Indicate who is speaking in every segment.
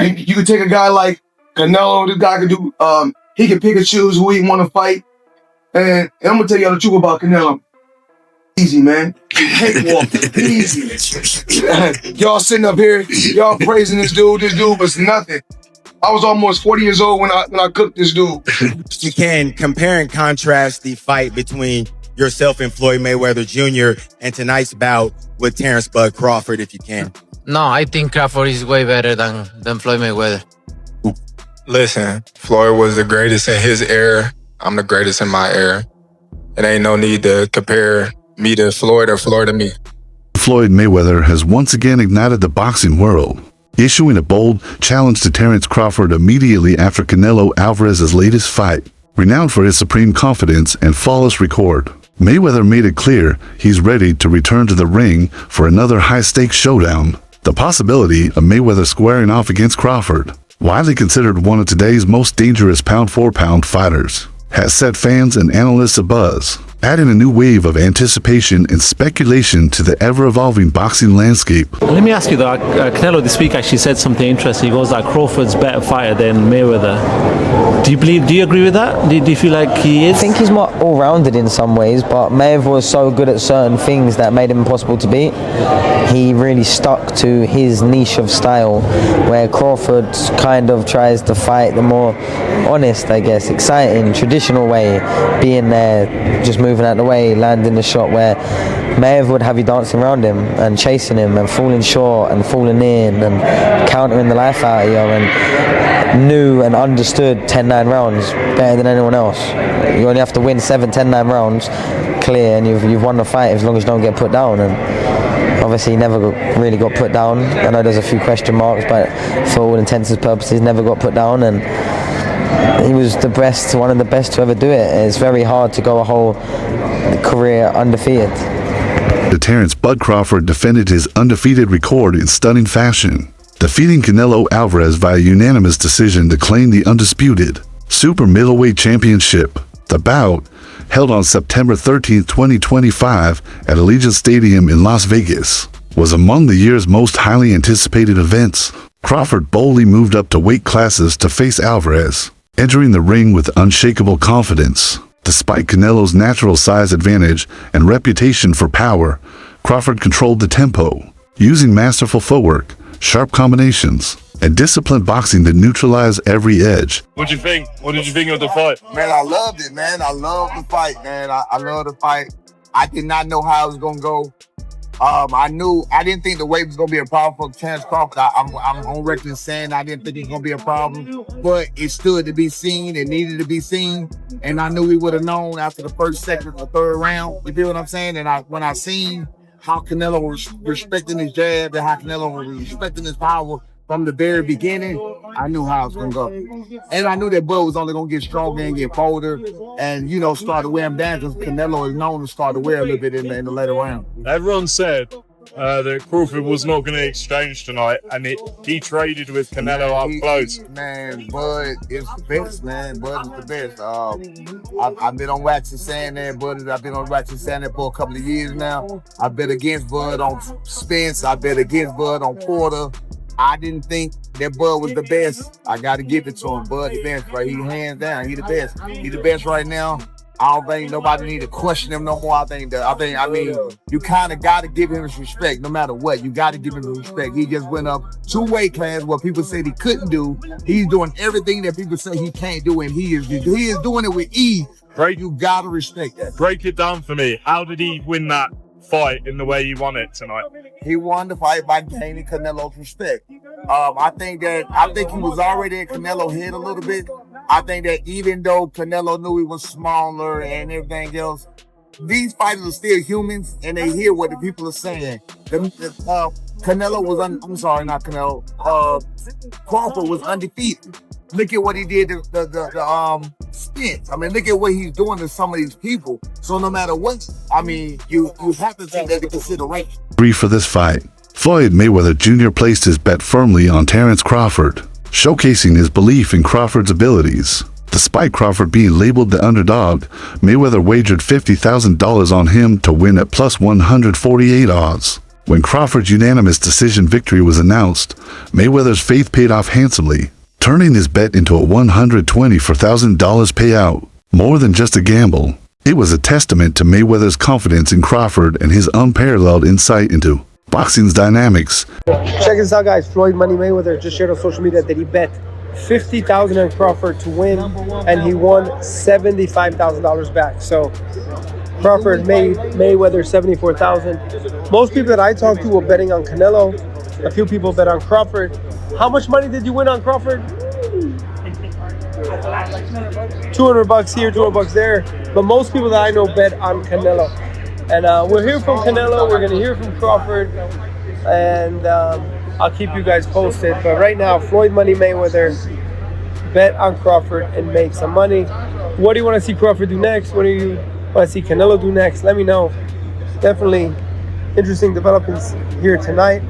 Speaker 1: You could take a guy like Canelo. This guy could do. He can pick and choose who he want to fight. And I'm gonna tell y'all the truth about Canelo. Easy, man. Cakewalk. Easy. Y'all sitting up here, y'all praising this dude. This dude was nothing. I was almost 40 years old when I cooked this dude.
Speaker 2: You can compare and contrast the fight between yourself and Floyd Mayweather Jr. and tonight's bout with Terence Bud Crawford, if you can.
Speaker 3: No, I think Crawford is way better than Floyd Mayweather.
Speaker 4: Listen, Floyd was the greatest in his era. I'm the greatest in my era. It ain't no need to compare me to Floyd or Floyd to me.
Speaker 5: Floyd Mayweather has once again ignited the boxing world, issuing a bold challenge to Terence Crawford immediately after Canelo Alvarez's latest fight. Renowned for his supreme confidence and flawless record, Mayweather made it clear he's ready to return to the ring for another high-stakes showdown. The possibility of Mayweather squaring off against Crawford, widely considered one of today's most dangerous pound-for-pound fighters, has set fans and analysts abuzz, adding a new wave of anticipation and speculation to the ever-evolving boxing landscape.
Speaker 6: Let me ask you though, Canelo this week actually said something interesting. He goes that Crawford's a better fighter than Mayweather. Do you agree with that? Do you feel like he is?
Speaker 7: I think he's more all-rounded in some ways, but Mayweather was so good at certain things that made him impossible to beat. He really stuck to his niche of style, where Crawford kind of tries to fight the more honest, I guess, exciting, traditional way, being there, just moving out the way, landing the shot, where Mayweather would have you dancing around him and chasing him and falling short and falling in and countering the life out of you, and knew and understood 10-9 rounds better than anyone else. You only have to win 7-10-9 rounds clear and you've won the fight as long as you don't get put down. And obviously he never really got put down. I know there's a few question marks, but for all intents and purposes never got put down, and he was the best, one of the best to ever do it. It's very hard to go a whole career undefeated.
Speaker 5: Terence Bud Crawford defended his undefeated record in stunning fashion, defeating Canelo Alvarez via unanimous decision to claim the undisputed super middleweight championship. The bout, held on September 13, 2025 at Allegiant Stadium in Las Vegas, was among the year's most highly anticipated events. Crawford boldly moved up to weight classes to face Alvarez, entering the ring with unshakable confidence. Despite Canelo's natural size advantage and reputation for power, Crawford controlled the tempo, using masterful footwork, sharp combinations, and disciplined boxing to neutralize every edge.
Speaker 8: What did you think? What did you think of the fight?
Speaker 1: Man, I loved it, man. I loved the fight, man. I love the fight. I did not know how it was gonna go. I didn't think the weight was gonna be a problem for Terence Crawford. I'm on record saying I didn't think it was gonna be a problem, but it stood to be seen. It needed to be seen, and I knew we would have known after the first, second, or third round. You feel what I'm saying? And when I seen how Canelo was respecting his jab and how Canelo was respecting his power from the very beginning, I knew how it was gonna go. And I knew that Bud was only gonna get stronger and get bolder and, start to wear him down, because Canelo is known to start to wear a little bit in the later round.
Speaker 8: Everyone said that Crawford was not going to exchange tonight, and he traded with Canelo up close.
Speaker 1: Man, Bud is the best, man. Bud is the best. I've been on wax and saying that, Bud. I've been on wax and saying that for a couple of years now. I bet against Bud on Spence. I bet against Bud on Porter. I didn't think that Bud was the best. I got to give it to him. Bud the best, right? He hands down. He the best. He the best right now. I don't think nobody need to question him no more. I mean, you kind of got to give him his respect no matter what. You got to give him his respect. He just went up 2 weight classes, what people said he couldn't do. He's doing everything that people say he can't do, and he is doing it with ease. You got to respect that.
Speaker 8: Break it down for me. How did he win that fight in the way he won it tonight?
Speaker 1: He won the fight by gaining Canelo's respect. I think he was already in Canelo's head a little bit. I think that even though Canelo knew he was smaller and everything else, these fighters are still humans and they hear what the people are saying. Canelo was Crawford was undefeated. Look at what he did to the Spence. I mean, look at what he's doing to some of these people. So no matter what, I mean, you have to take that into consideration.
Speaker 5: For this fight, Floyd Mayweather Jr. placed his bet firmly on Terence Crawford, showcasing his belief in Crawford's abilities. Despite Crawford being labeled the underdog, Mayweather wagered $50,000 on him to win at plus 148 odds. When Crawford's unanimous decision victory was announced, Mayweather's faith paid off handsomely, turning his bet into a $124,000 payout. More than just a gamble, it was a testament to Mayweather's confidence in Crawford and his unparalleled insight into boxing's dynamics.
Speaker 9: Check this out, guys. Floyd Money Mayweather just shared on social media that he bet $50,000 on Crawford to win, and he won $75,000 back. So Crawford made Mayweather $74,000. Most people that I talk to were betting on Canelo. A few people bet on Crawford. How much money did you win on Crawford? $200 here, $200 there. But most people that I know bet on Canelo. And we'll hear from Canelo. We're gonna hear from Crawford, and I'll keep you guys posted. But right now, Floyd Money Mayweather bet on Crawford and make some money. What do you want to see Crawford do next? What do you want to see Canelo do next? Let me know. Definitely interesting developments here tonight.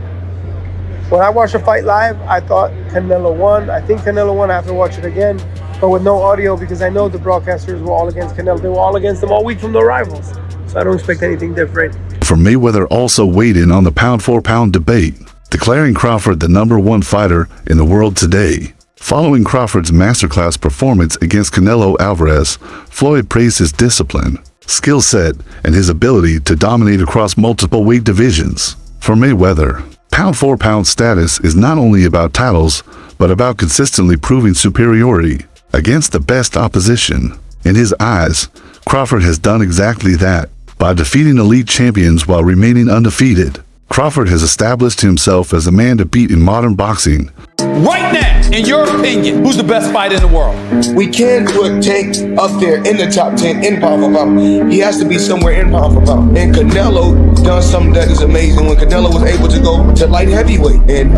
Speaker 9: When I watched the fight live, I thought Canelo won. I think Canelo won. I have to watch it again, but with no audio, because I know the broadcasters were all against Canelo. They were all against him all week from the rivals. So I don't expect anything different.
Speaker 5: For Mayweather also weighed in on the pound-for-pound debate, declaring Crawford the #1 fighter in the world today. Following Crawford's masterclass performance against Canelo Alvarez, Floyd praised his discipline, skill set, and his ability to dominate across multiple weight divisions. For Mayweather, pound-for-pound status is not only about titles, but about consistently proving superiority against the best opposition. In his eyes, Crawford has done exactly that. By defeating elite champions while remaining undefeated, Crawford has established himself as a man to beat in modern boxing.
Speaker 10: Right now, in your opinion, who's the best fighter in the world?
Speaker 11: We can put Tank up there in the top 10 in pound for pound. He has to be somewhere in pound for pound. And Canelo done something that is amazing when Canelo was able to go to light heavyweight and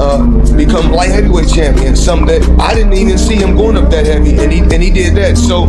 Speaker 11: become light heavyweight champion. Something that I didn't even see him going up that heavy, and he did that. So,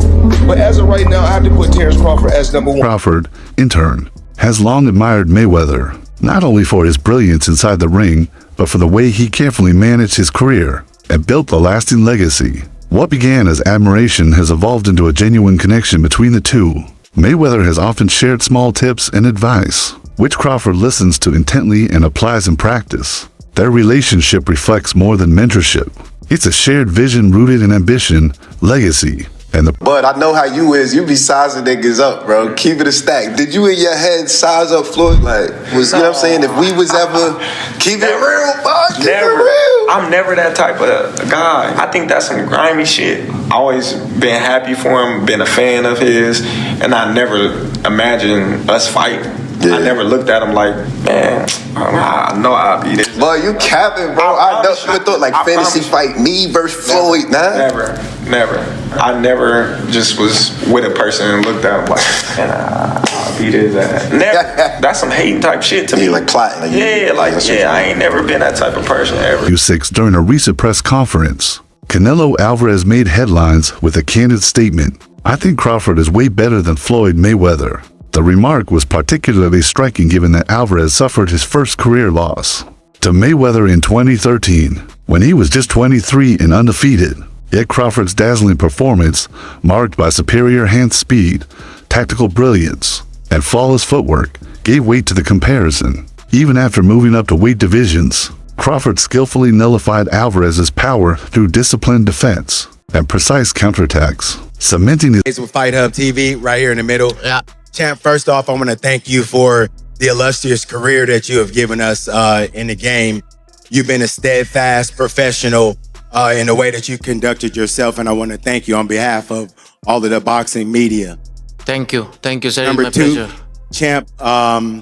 Speaker 11: but as of right now, I have to put Terence Crawford as #1.
Speaker 5: Crawford, in turn, has long admired Mayweather, not only for his brilliance inside the ring, but for the way he carefully managed his career and built a lasting legacy. What began as admiration has evolved into a genuine connection between the two. Mayweather has often shared small tips and advice, which Crawford listens to intently and applies in practice. Their relationship reflects more than mentorship. It's a shared vision rooted in ambition, legacy, and the...
Speaker 12: But I know how you is. You be sizing niggas up, bro. Keep it a stack. Did you in your head size up Floyd? Like, was you know what I'm saying? If we was ever keep it real, bro. Keep it real.
Speaker 4: I'm never that type of guy. I think that's some grimy shit. Always been happy for him, been a fan of his, and I never imagined us fighting. Yeah. I never looked at him like, man, I know I'll be this.
Speaker 12: Boy, you capping, bro. I never thought like fantasy fight me versus Floyd, nah.
Speaker 4: Never. I never just was with a person and looked at him like, man, I'll beat his ass. Never. That's some hating type shit to me.
Speaker 12: Like plotting.
Speaker 4: I ain't never been that type of person ever.
Speaker 5: U6 during a recent press conference, Canelo Alvarez made headlines with a candid statement. I think Crawford is way better than Floyd Mayweather. The remark was particularly striking given that Alvarez suffered his first career loss to Mayweather in 2013, when he was just 23 and undefeated. Yet Crawford's dazzling performance, marked by superior hand speed, tactical brilliance, and flawless footwork, gave weight to the comparison. Even after moving up to weight divisions, Crawford skillfully nullified Alvarez's power through disciplined defense and precise counterattacks, cementing his...
Speaker 2: With Fight Hub TV right here in the middle.
Speaker 3: Yeah.
Speaker 2: Champ, first off, I want to thank you for the illustrious career that you have given us in the game. You've been a steadfast professional in the way that you conducted yourself, and I want to thank you on behalf of all of the boxing media.
Speaker 3: Thank you, sir.
Speaker 2: Number
Speaker 3: my
Speaker 2: two,
Speaker 3: pleasure.
Speaker 2: Champ, I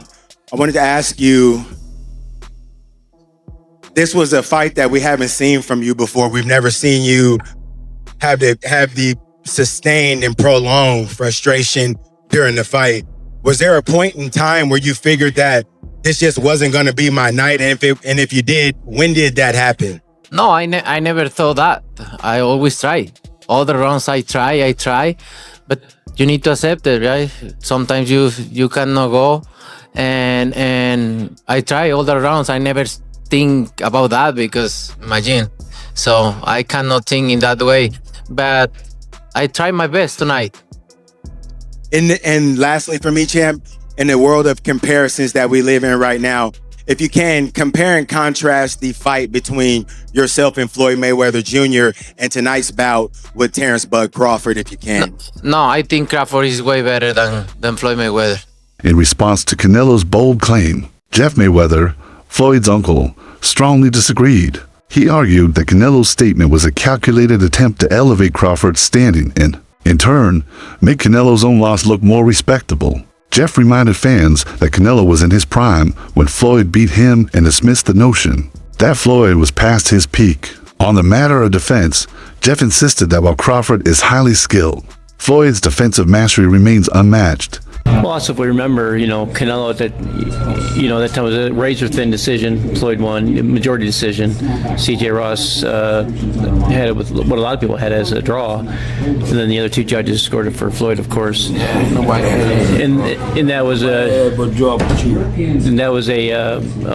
Speaker 2: wanted to ask you, this was a fight that we haven't seen from you before. We've never seen you have the sustained and prolonged frustration during the fight. Was there a point in time where you figured that this just wasn't going to be my night? And if you did, when did that happen?
Speaker 3: No, I never thought that. I always try. All the rounds I try, but you need to accept it, right? Sometimes you cannot go, and I try all the rounds. I never think about that because imagine. So I cannot think in that way, but I try my best tonight.
Speaker 2: And lastly for me, Champ, in the world of comparisons that we live in right now, if you can, compare and contrast the fight between yourself and Floyd Mayweather Jr. and tonight's bout with Terence Bud Crawford, if you can.
Speaker 3: No, I think Crawford is way better than Floyd Mayweather.
Speaker 5: In response to Canelo's bold claim, Jeff Mayweather, Floyd's uncle, strongly disagreed. He argued that Canelo's statement was a calculated attempt to elevate Crawford's standing and, in turn, make Canelo's own loss look more respectable. Jeff reminded fans that Canelo was in his prime when Floyd beat him and dismissed the notion that Floyd was past his peak. On the matter of defense, Jeff insisted that while Crawford is highly skilled, Floyd's defensive mastery remains unmatched.
Speaker 13: Well, also if we remember, Canelo at that time was a razor-thin decision. Floyd won, majority decision. C.J. Ross had it with what a lot of people had as a draw, and then the other two judges scored it for Floyd, of course. And that was a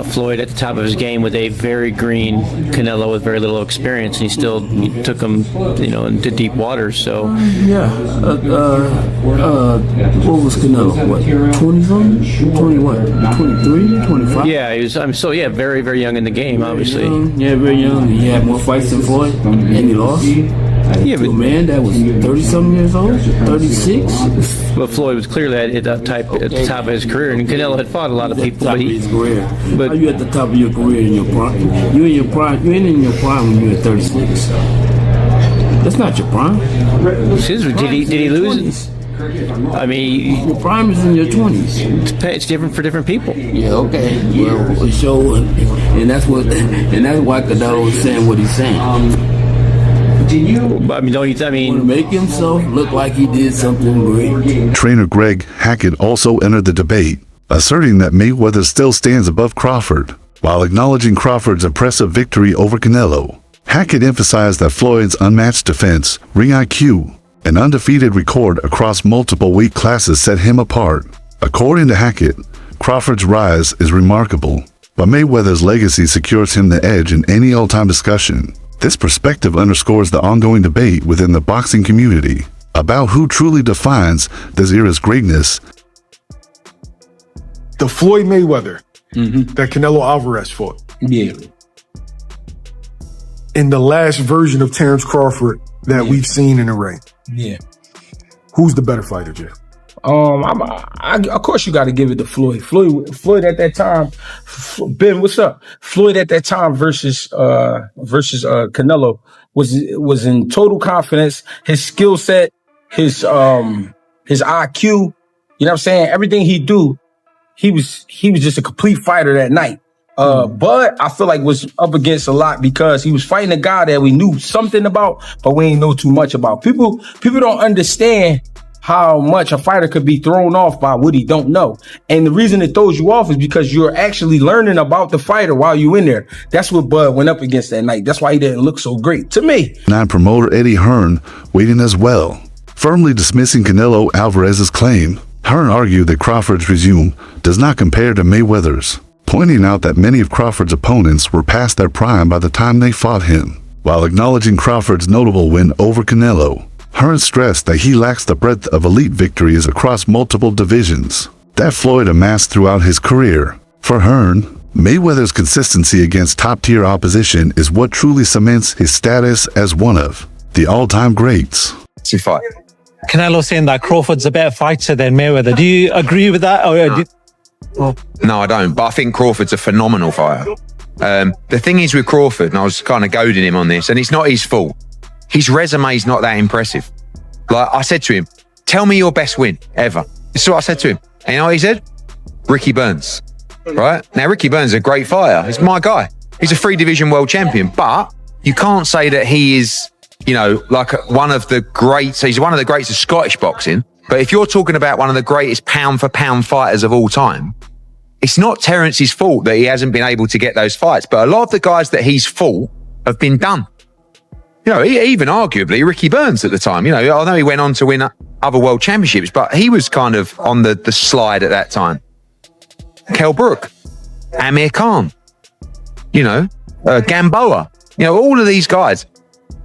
Speaker 13: Floyd at the top of his game with a very green Canelo with very little experience, and he still took him, into deep waters. So
Speaker 14: what was Canelo? What, 20-something? 20 what? 23? 25?
Speaker 13: Yeah, he was. Very, very young in the game, obviously.
Speaker 14: Yeah, very young. He had more fights than Floyd, and he lost.
Speaker 13: Yeah, but
Speaker 14: man, that was 30-something years old, 36.
Speaker 13: But Floyd was clearly at the top of his career, and Canelo had fought a lot of people.
Speaker 14: But his career. How you at the top of your career in your prime? You in your prime? You ain't in your prime when you're at 36. That's not your prime.
Speaker 13: Did he lose? I mean,
Speaker 14: your prime is in your 20s.
Speaker 13: It's different for different people.
Speaker 14: Yeah, okay. Well, and that's why Canelo is saying what he's saying.
Speaker 13: To
Speaker 14: make himself look like he did something great.
Speaker 5: Trainer Greg Hackett also entered the debate, asserting that Mayweather still stands above Crawford, while acknowledging Crawford's impressive victory over Canelo. Hackett emphasized that Floyd's unmatched defense, ring IQ, an undefeated record across multiple weight classes set him apart. According to Hackett, Crawford's rise is remarkable, but Mayweather's legacy secures him the edge in any all-time discussion. This perspective underscores the ongoing debate within the boxing community about who truly defines this era's greatness.
Speaker 15: The Floyd Mayweather that Canelo Alvarez fought.
Speaker 14: Yeah.
Speaker 15: In the last version of Terence Crawford that we've seen in the ring.
Speaker 16: Yeah.
Speaker 15: Who's the better fighter, Jeff?
Speaker 16: Of course you got to give it to Floyd. Floyd at that time, Ben, what's up? Floyd at that time versus Canelo was in total confidence. His skill set, his IQ, you know what I'm saying? Everything he do, he was just a complete fighter that night. But I feel like was up against a lot because he was fighting a guy that we knew something about, but we ain't know too much about. People don't understand how much a fighter could be thrown off by what he don't know. And the reason it throws you off is because you're actually learning about the fighter while you in there. That's what Bud went up against that night. That's why he didn't look so great to me.
Speaker 5: Non-promoter Eddie Hearn weighed in as well, firmly dismissing Canelo Alvarez's claim. Hearn argued that Crawford's resume does not compare to Mayweather's, pointing out that many of Crawford's opponents were past their prime by the time they fought him. While acknowledging Crawford's notable win over Canelo, Hearn stressed that he lacks the breadth of elite victories across multiple divisions that Floyd amassed throughout his career. For Hearn, Mayweather's consistency against top-tier opposition is what truly cements his status as one of the all-time greats.
Speaker 6: Canelo saying that Crawford's a better fighter than Mayweather. Do you agree with that?
Speaker 17: No, I don't. But I think Crawford's a phenomenal fighter. The thing is with Crawford, and I was kind of goading him on this, and it's not his fault. His resume is not that impressive. Like I said to him, tell me your best win ever. This is what I said to him. And you know what he said? Ricky Burns. Right? Now, Ricky Burns is a great fighter. He's my guy. He's a 3-division world champion. But you can't say that he is, like one of the greats. He's one of the greats of Scottish boxing. But if you're talking about one of the greatest pound-for-pound fighters of all time, it's not Terence's fault that he hasn't been able to get those fights. But a lot of the guys that he's fought have been done. Even arguably Ricky Burns at the time, I know he went on to win other world championships, but he was kind of on the slide at that time. Kell Brook, Amir Khan, Gamboa, all of these guys.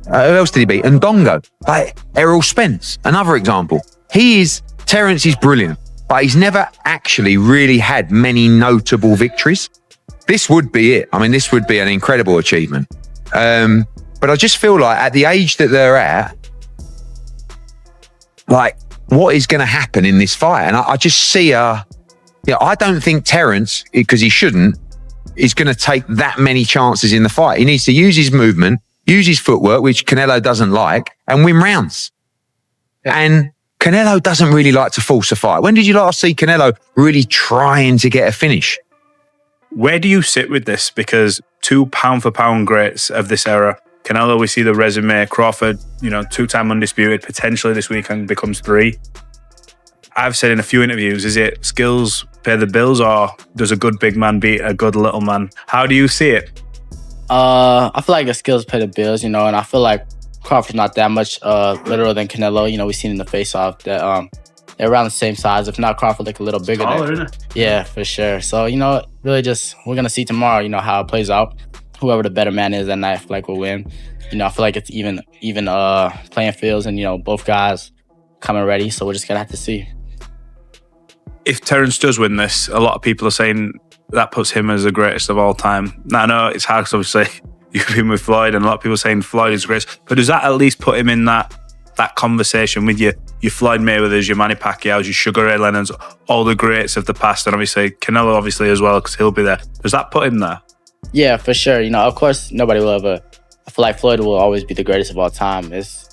Speaker 17: Who else did he beat? Ndongo, like Errol Spence, another example. Terence is brilliant, but he's never actually really had many notable victories. this would be it. I mean, this would be an incredible achievement. But I just feel like at the age that they're at, like, what is going to happen in this fight? And I just see I don't think Terence, because he shouldn't, is going to take that many chances in the fight. He needs to use his movement, use his footwork, which Canelo doesn't like, and win rounds. And Canelo doesn't really like to force a fight. When did you last see Canelo really trying to get a finish?
Speaker 18: Where do you sit with this? Because 2 pound-for-pound greats of this era, Canelo, we see the resume. Crawford, 2-time undisputed, potentially this weekend becomes 3. I've said in a few interviews, is it skills pay the bills, or does a good big man beat a good little man? How do you see it?
Speaker 19: I feel like the skills pay the bills, and I feel like Crawford's not that much littler than Canelo. We've seen in the face-off that they're around the same size. If not, Crawford like a little bigger.
Speaker 18: Taller, isn't it?
Speaker 19: Yeah, for sure. So, really just, we're going to see tomorrow, how it plays out. Whoever the better man is that night, I feel like will win. I feel like it's even playing fields, and, both guys coming ready. So we're just going to have to see.
Speaker 18: If Terence does win this, a lot of people are saying that puts him as the greatest of all time. Now, I know it's hard because obviously you've been with Floyd, and a lot of people are saying Floyd is the greatest. But does that at least put him in that conversation with your Floyd Mayweathers, your Manny Pacquiao's, your Sugar Ray Leonard's, all the greats of the past, and obviously Canelo obviously as well, because he'll be there. Does that put him there?
Speaker 19: Yeah, for sure. Of course, nobody will ever. I feel like Floyd will always be the greatest of all time. It's